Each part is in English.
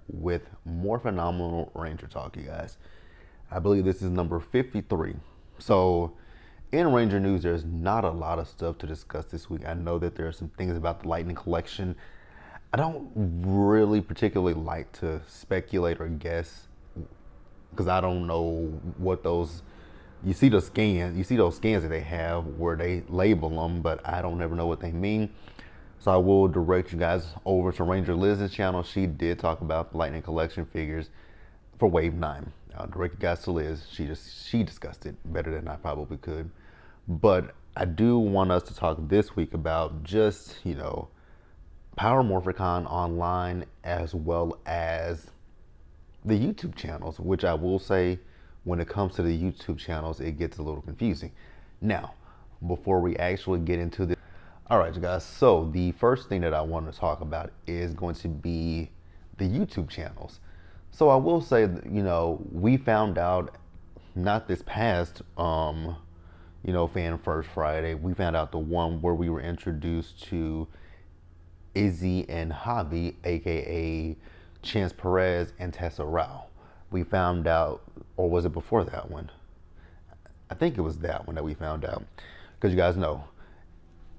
with Morphinominal Ranger Talk, you guys. I believe this is number 53. So, in Ranger news, there's not a lot of stuff to discuss this week. I know that there are some things about the Lightning Collection. I don't really particularly like to speculate or guess because I don't know what those. You see those scans that they have where they label them, but I don't ever know what they mean. So I will direct you guys over to Ranger Liz's channel. She did talk about the Lightning Collection figures for Wave 9. I'll direct you guys to Liz. She discussed it better than I probably could. But I do want us to talk this week about just, Power Morphicon online as well as the YouTube channels, which I will say when it comes to the YouTube channels, it gets a little confusing. Now, before we actually get into this, all right, you guys, so the first thing that I want to talk about is going to be the YouTube channels. So I will say, we found out not this past, Fan First Friday, we found out the one where we were introduced to Izzy and Javi, aka Chance Perez and Tessa Rao. We found out, or was it before that one? I think it was that one that we found out. Because you guys know,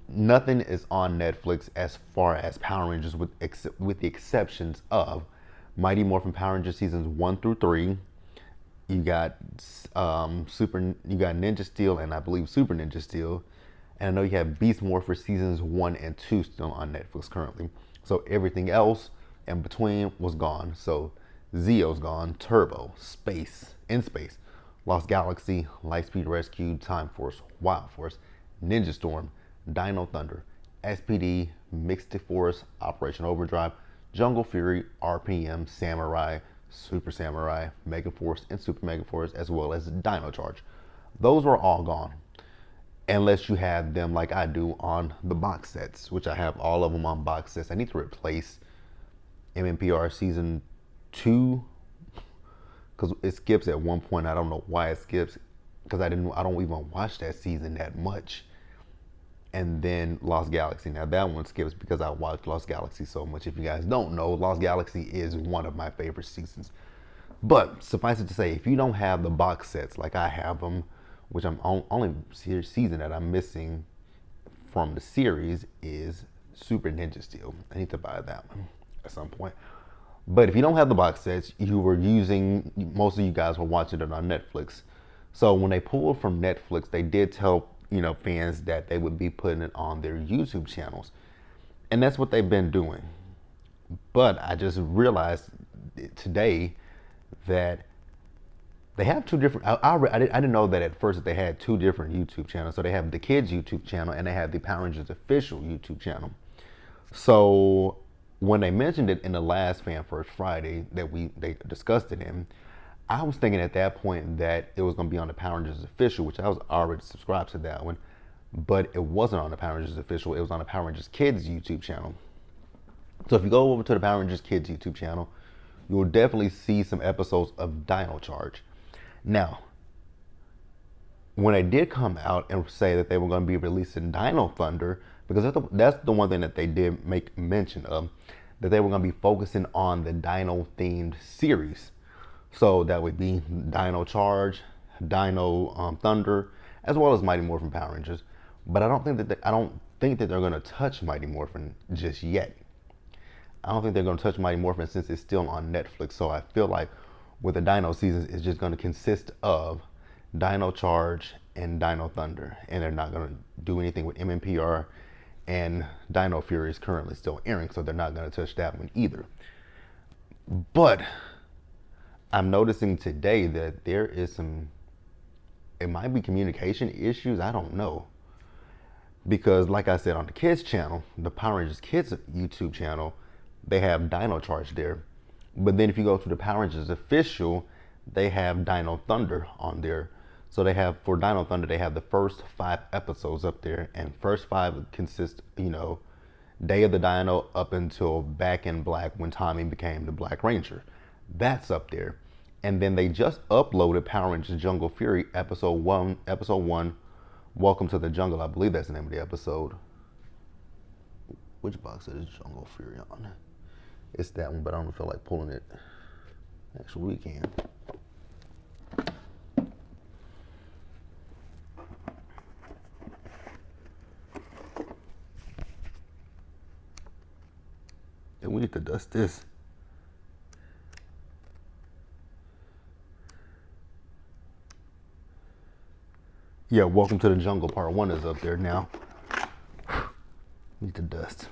nothing is on Netflix as far as Power Rangers with the exceptions of Mighty Morphin Power Rangers seasons 1 through 3. You got you got Ninja Steel and I believe Super Ninja Steel. And I know you have Beast Morpher seasons 1 and 2 still on Netflix currently. So everything else in between was gone. So Zeo's gone, Turbo, In Space, Lost Galaxy, Lightspeed Rescue, Time Force, Wild Force, Ninja Storm, Dino Thunder, SPD, Mixed Force, Operation Overdrive, Jungle Fury, RPM, Samurai, Super Samurai, Mega Force, and Super Mega Force, as well as Dino Charge. Those were all gone. Unless you have them like I do on the box sets, which I have all of them on box sets. I need to replace MMPR season 2 because it skips at one point. I don't know why it skips because I don't even watch that season that much. And then Lost Galaxy. Now that one skips because I watched Lost Galaxy so much. If you guys don't know, Lost Galaxy is one of my favorite seasons. But suffice it to say, if you don't have the box sets like I have them, which I'm only season that I'm missing from the series is Super Ninja Steel. I need to buy that one at some point. But if you don't have the box sets, most of you guys were watching it on Netflix. So when they pulled from Netflix, they did tell, fans that they would be putting it on their YouTube channels. And that's what they've been doing. But I just realized today that they have two different. I didn't know that at first that they had two different YouTube channels. So they have the kids YouTube channel and they have the Power Rangers official YouTube channel. So when they mentioned it in the last Fan First Friday that they discussed it in, I was thinking at that point that it was going to be on the Power Rangers official, which I was already subscribed to that one, but it wasn't on the Power Rangers official. It was on the Power Rangers Kids YouTube channel. So if you go over to the Power Rangers Kids YouTube channel, you will definitely see some episodes of Dino Charge. Now, when they did come out and say that they were going to be releasing Dino Thunder, because that's the one thing that they did make mention of, that they were going to be focusing on the Dino themed series. So that would be Dino Charge, Dino Thunder, as well as Mighty Morphin Power Rangers. But I don't think that they're going to touch Mighty Morphin just yet. I don't think they're going to touch Mighty Morphin since it's still on Netflix. So I feel like with the Dino seasons, it's just going to consist of Dino Charge and Dino Thunder. And they're not going to do anything with MMPR, and Dino Fury is currently still airing, so they're not going to touch that one either. But I'm noticing today that there is it might be communication issues, I don't know. Because like I said, on the kids channel, the Power Rangers Kids YouTube channel, they have Dino Charge there. But then if you go to the Power Rangers official, they have Dino Thunder on there. So they have, for Dino Thunder, they have the first 5 episodes up there. And first 5 consist, Day of the Dino up until Back in Black when Tommy became the Black Ranger. That's up there. And then they just uploaded Power Rangers Jungle Fury episode 1, Welcome to the Jungle. I believe that's the name of the episode. Which box is Jungle Fury on? It's that one, but I don't feel like pulling it. Actually, we can. And we need to dust this. Yeah, Welcome to the Jungle Part 1 is up there now. Need to dust.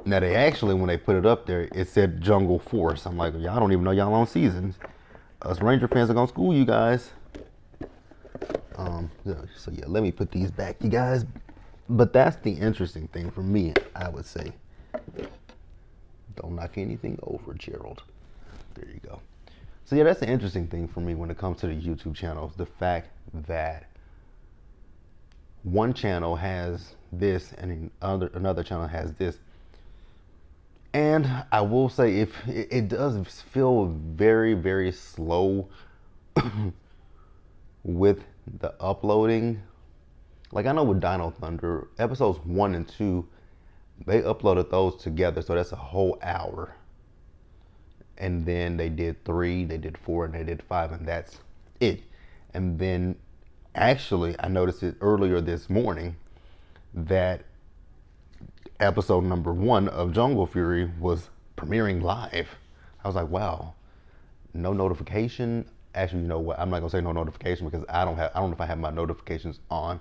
Now they actually, when they put it up there, it said Jungle Force. I'm like, y'all don't even know y'all on seasons. Us Ranger fans are gonna school you guys. So yeah, let me put these back, you guys. But that's the interesting thing for me, I would say. Don't knock anything over, Gerald. There you go. So yeah, that's the interesting thing for me when it comes to the YouTube channels. The fact that one channel has this and another channel has this. And I will say, if it does feel very, very slow with the uploading. Like I know with Dino Thunder, episodes 1 and 2, they uploaded those together, so that's a whole hour. And then they did 3, they did 4, and they did 5, and that's it. And then actually, I noticed it earlier this morning that episode number 1 of Jungle Fury was premiering live. I was like, wow, no notification. Actually, you know what? I'm not gonna say no notification because I don't know if I have my notifications on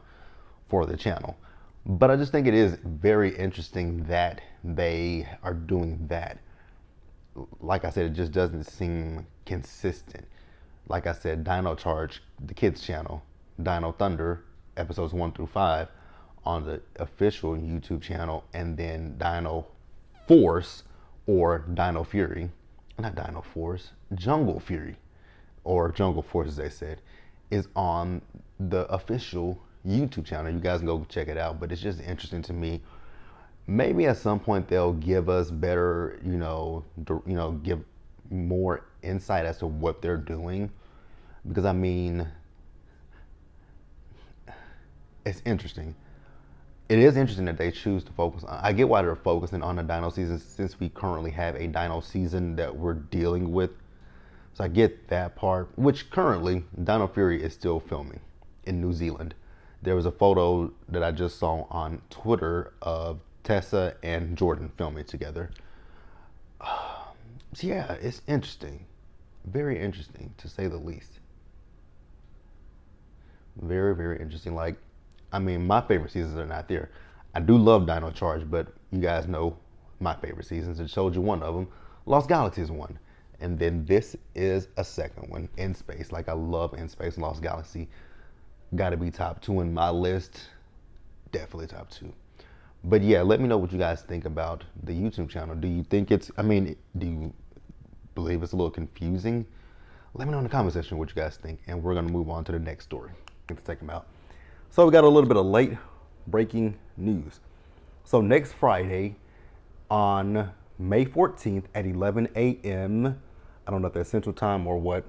for the channel. But I just think it is very interesting that they are doing that. Like I said, it just doesn't seem consistent. Like I said, Dino Charge, the kids channel, Dino Thunder, episodes 1 through 5 on the official YouTube channel, and then Dino Force or Dino Fury, not Dino Force, Jungle Fury, or Jungle Force as they said, is on the official YouTube channel. You guys can go check it out, but it's just interesting to me. Maybe at some point they'll give us better, give more insight as to what they're doing, because I mean, it's interesting. It is interesting that they choose to focus on. I get why they're focusing on the Dino season since we currently have a Dino season that we're dealing with. So I get that part, which currently Dino Fury is still filming in New Zealand. There was a photo that I just saw on Twitter of Tessa and Jordan filming together. So yeah, it's interesting. Very interesting, to say the least. Very, very interesting. Like, I mean, my favorite seasons are not there. I do love Dino Charge, but you guys know my favorite seasons. It showed you one of them. Lost Galaxy is one. And then this is a second one, In Space. Like, I love In Space and Lost Galaxy. Gotta be top 2 in my list. Definitely top 2. But yeah, let me know what you guys think about the YouTube channel. Do you think do you believe it's a little confusing? Let me know in the comment section what you guys think, and we're gonna move on to the next story. Let's take them out. So we got a little bit of late breaking news. So next Friday on May 14th at 11 a.m., I don't know if that's Central Time or what,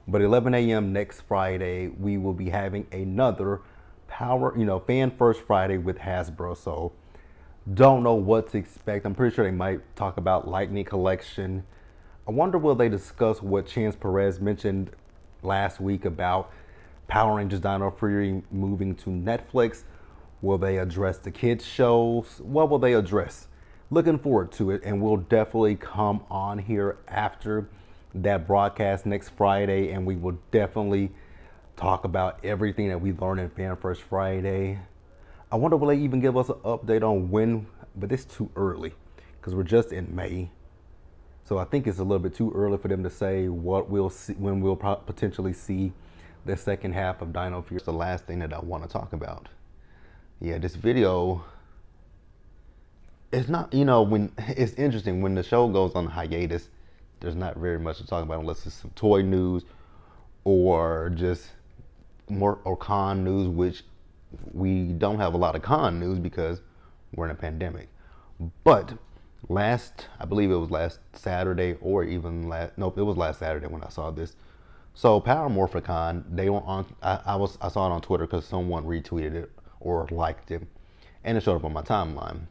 but 11 a.m. next Friday, we will be having another Fan First Friday with Hasbro. So don't know what to expect. I'm pretty sure they might talk about Lightning Collection. I wonder, will they discuss what Chance Perez mentioned last week about Power Rangers Dino Fury moving to Netflix? Will they address the kids shows? What will they address? Looking forward to it, and we'll definitely come on here after that broadcast next Friday, and we will definitely talk about everything that we learned in Fan First Friday. I wonder, will they even give us an update on when, but it's too early because we're just in May. So I think it's a little bit too early for them to say what we'll see, when we'll potentially see the second half of Dino Fury. It's the last thing that I want to talk about. Yeah, this video, it's not, when it's interesting when the show goes on hiatus, there's not very much to talk about unless it's some toy news or just more or con news, which we don't have a lot of con news because we're in a pandemic. But I believe it was last Saturday, or even it was last Saturday when I saw this. So Power Morphicon, they were on, I saw it on Twitter because someone retweeted it or liked it, and it showed up on my timeline.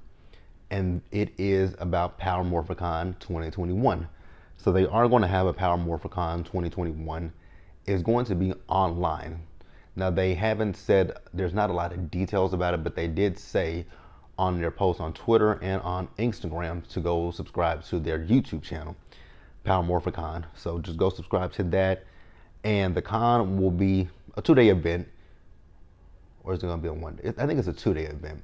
and it is about Power Morphicon 2021. So they are going to have a Power Morphicon 2021. It's going to be online. Now they haven't said, there's not a lot of details about it, but they did say on their post on Twitter and on Instagram to go subscribe to their YouTube channel, Power Morphicon. So just go subscribe to that. And the con will be a 2-day event. Or is it going to be a 1 day? I think it's a 2-day event.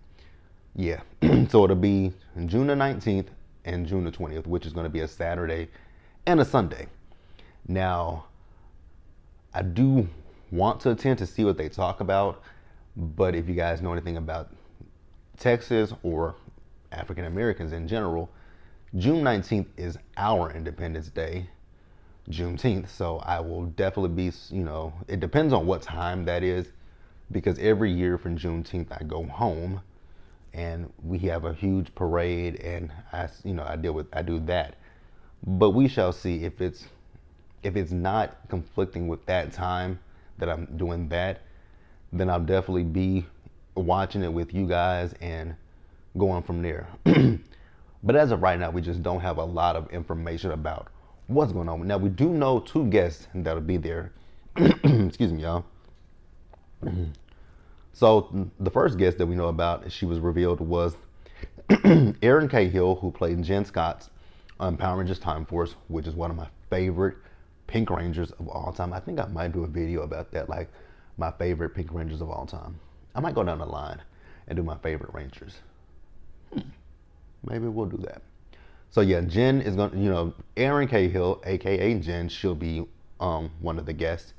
Yeah. So it'll be June the 19th and June the 20th, which is going to be a Saturday and a Sunday. Now, I do want to attend to see what they talk about, but if you guys know anything about Texas or African Americans in general, June 19th is our Independence Day, Juneteenth. So I will definitely be, it depends on what time that is, because every year for Juneteenth I go home and we have a huge parade, and I do that. But we shall see. If it's not conflicting with that time that I'm doing that, then I'll definitely be watching it with you guys and going from there. But as of right now, we just don't have a lot of information about what's going on. Now we do know 2 guests that'll be there. Excuse me, y'all. So the first guest that we know about, she was revealed, was Erin Cahill, who played Jen Scott on Power Rangers Time Force, which is one of my favorite Pink Rangers of all time. I think I might do a video about that, like my favorite Pink Rangers of all time. I might go down the line and do my favorite Rangers. Maybe we'll do that. So yeah, Jen is going, Erin Cahill, aka Jen, she'll be one of the guests.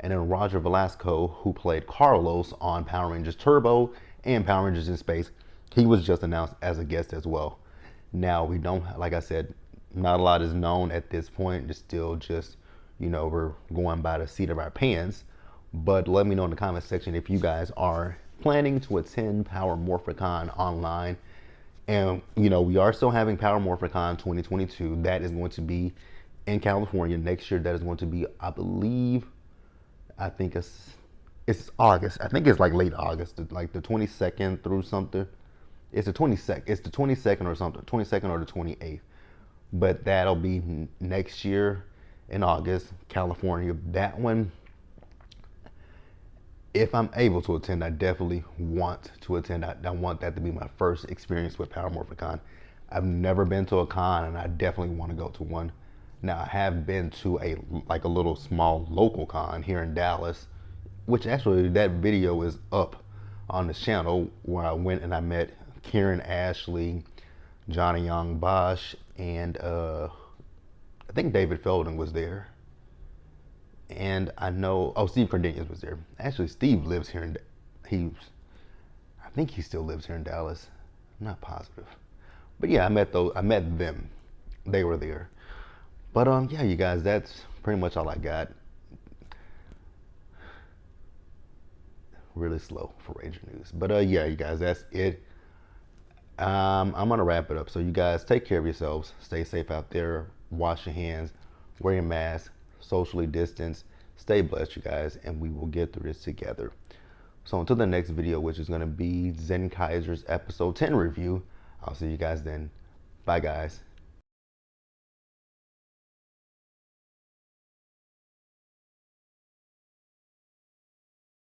And then Roger Velasco, who played Carlos on Power Rangers Turbo and Power Rangers in Space, he was just announced as a guest as well. Now we don't, like I said, not a lot is known at this point. It's still just, we're going by the seat of our pants. But let me know in the comment section if you guys are planning to attend Power Morphicon online. And, we are still having Power Morphicon 2022. That is going to be in California next year. That is going to be, I think it's August. I think it's like late August, like the 22nd through something. It's the 22nd. It's the 22nd or something, 22nd or the 28th. But that'll be next year in August, California. That one, if I'm able to attend, I definitely want to attend. I want that to be my first experience with Power Morphicon. I've never been to a con, and I definitely want to go to one. Now, I have been to a little small local con here in Dallas, which actually that video is up on this channel, where I went and I met Karen Ashley, Johnny Young Bosch, and I think David Felding was there. And I know, Steve Cardenius was there. Actually, Steve lives here I think he still lives here in Dallas. I'm not positive. But yeah, I met them. They were there. But yeah, you guys, that's pretty much all I got. Really slow for Ranger news. But yeah, you guys, that's it. I'm gonna wrap it up. So you guys take care of yourselves. Stay safe out there. Wash your hands. Wear your mask. Socially distance. Stay blessed, you guys, and we will get through this together. So until the next video, which is gonna be Zen Kaiser's episode 10 review, I'll see you guys then. Bye, guys.